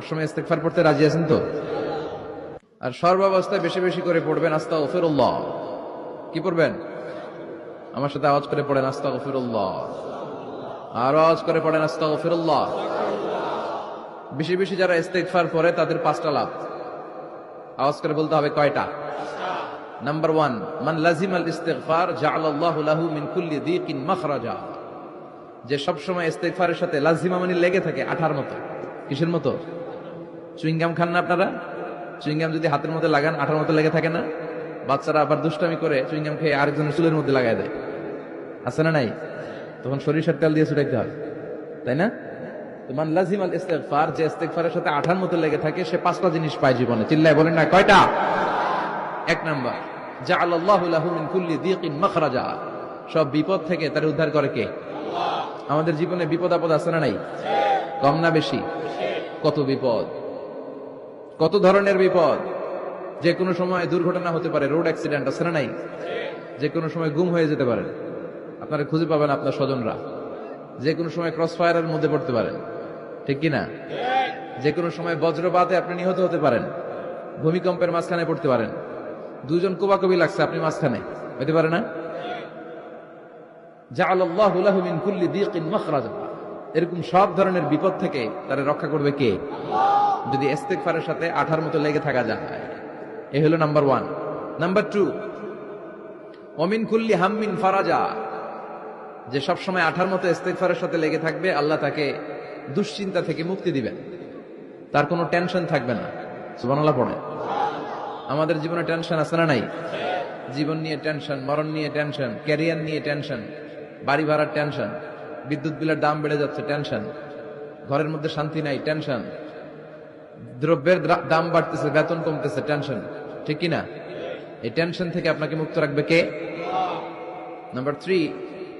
সবসময় ইস্তেগফার পড়তে রাজি আছেন তো? আর সর্বাবস্থায় বেশি বেশি করে পড়বেন আস্তাগফিরুল্লাহ। কি পড়বেন? আমার সাথে আওয়াজ করে পড়েন আস্তাগফিরুল্লাহ। আর আওয়াজ করে পড়েন আস্তাগফিরুল্লাহ। বেশি বেশি যারা ইস্তেগফার পড়ে তাদের 5টা লাভ। আওয়াজ করে বলতে হবে কয়টা? নাম্বার 1, মান লাজিমাল ইস্তিগফার জাআলাল্লাহু লাহু মিন কুল্লি দীকিন মাখরাজা। যে সব সময় ইস্তেগফারের সাথে লাজিমা মানে লেগে থাকে, আঠার মতো। কিসের মতো? চুইংগাম খান না আপনারা? চুইংগাম যদি হাতের মধ্যে লাগান আঠার মতো লেগে থাকে না? বাচ্চারা আবার দুষ্টামি করে চুইংগাম খেয়ে আরেকজনের চুলের মধ্যে লাগায় দেয়, আছে না নাই? তখন সরিষার তেল দিয়ে ছুটাইতে হয়, তাই না? তো মান লাজিমাল ইস্তিগফার, যে ইস্তেগফারের সাথে আঠার মতো লেগে থাকে, সে 5টা জিনিস পায় জীবনে। চিল্লায় বলেন না কয়টা? 1 নাম্বার, জাআলাল্লাহু লাহু মিন কুল্লি দীকিন মাখরাজা। সব বিপদ থেকে তার উদ্ধার করে কে? আল্লাহ। আমাদের জীবনে বিপদ আপদ আছে না নাই? কম না বেশি? কত বিপদ, কত ধরনের বিপদ। যে কোনো সময় দুর্ঘটনা হতে পারে, রোড অ্যাক্সিডেন্ট, আছে না নাই? যে কোনো সময় গুম হয়ে যেতে পারেন, আপনারা খুঁজে পাবেন আপনার স্বজনরা। যে কোনো সময় ক্রস ফায়ারের মধ্যে পড়তে পারেন, ঠিক কিনা? যে কোনো সময় বজ্রপাতে আপনি নিহত হতে পারেন, ভূমিকম্পের মাঝখানে পড়তে পারেন, দুজন কোবাকবি লাগছে, আপনি মাঝখানে, হতে পারে না? জাআলাল্লাহু লাহু মিন কুল্লি দীকিন মাখরাজা। এরকম সব ধরনের বিপদ থেকে তারে রক্ষা করবে কে? আল্লাহ। যদি ইস্তেগফারের সাথে আঠার মতো লেগে থাকা যায়। এই হলো নাম্বার 1। নাম্বার 2, ওয়া মিন কুল্লি হাম্মিন ফারাজা। যে সব সময় আঠার মতো ইস্তেগফারের সাথে লেগে থাকবে, আল্লাহ তাকে দুশ্চিন্তা থেকে মুক্তি দিবেন, তার কোনো টেনশন থাকবে না। সুবহানাল্লাহ পড়ে। আমাদের জীবনে টেনশন আছে না নাই? জীবন নিয়ে টেনশন, মরণ নিয়ে টেনশন, ক্যারিয়ার নিয়ে টেনশন, বাড়ি ভাড়ার টেনশন, বিদ্যুৎ বিলের দাম বেড়ে যাচ্ছে, টেনশন, ঘরের মধ্যে শান্তি নাই, টেনশন, দ্রব্যের দাম বাড়তেছে, বেতন কমতেছে, টেনশন, ঠিক কিনা? এই টেনশন থেকে আপনাকে মুক্ত রাখবে কে? নাম্বার 3,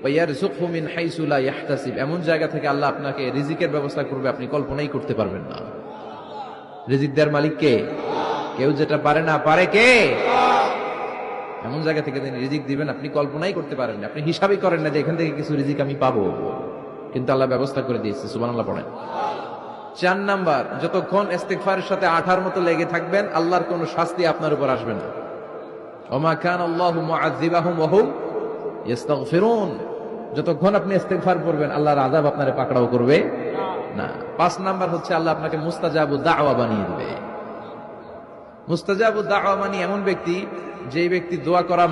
ওয়ায়ারযুকহু মিন হাইসু লা ইয়াহতাসিব। এমন জায়গা থেকে আল্লাহ আপনাকে রিজিকের ব্যবস্থা করবে, আপনি কল্পনাই করতে পারবেন না। রিজিক দেওয়ার মালিক কে? কেউ যেটা পারে না, পারে কে? এমন জায়গা থেকে তিনি রিজিক দিবেন, আপনি কল্পনাই করতে পারেন না। আপনি হিসাবই করেন না যে এখান থেকে কিছু রিজিক আমি পাবো, কিন্তু আল্লাহ ব্যবস্থা করে দিয়েছে। সুবহানাল্লাহ পড়েন। 4 নাম্বার, যতক্ষণ ইস্তেগফারের সাথে আঠার মতো লেগে থাকবেন, আল্লাহর কোনো শাস্তি আপনার উপর আসবে না। ওমা কানাল্লাহু মুআযযিবাহুম ওয়া হুম ইস্তাগফিরুন। যতক্ষণ আপনি ইস্তেগফার করবেন, আল্লাহর আযাব আপনারে পাকড়াও করবে না। 5 নাম্বার হচ্ছে আল্লাহ আপনাকে মুস্তাজাবুদ দাওয়া বানিয়ে দিবে। মুস্তাজাবুদ দাওয়া মানে এমন ব্যক্তি, যেই ব্যক্তি দোয়া করা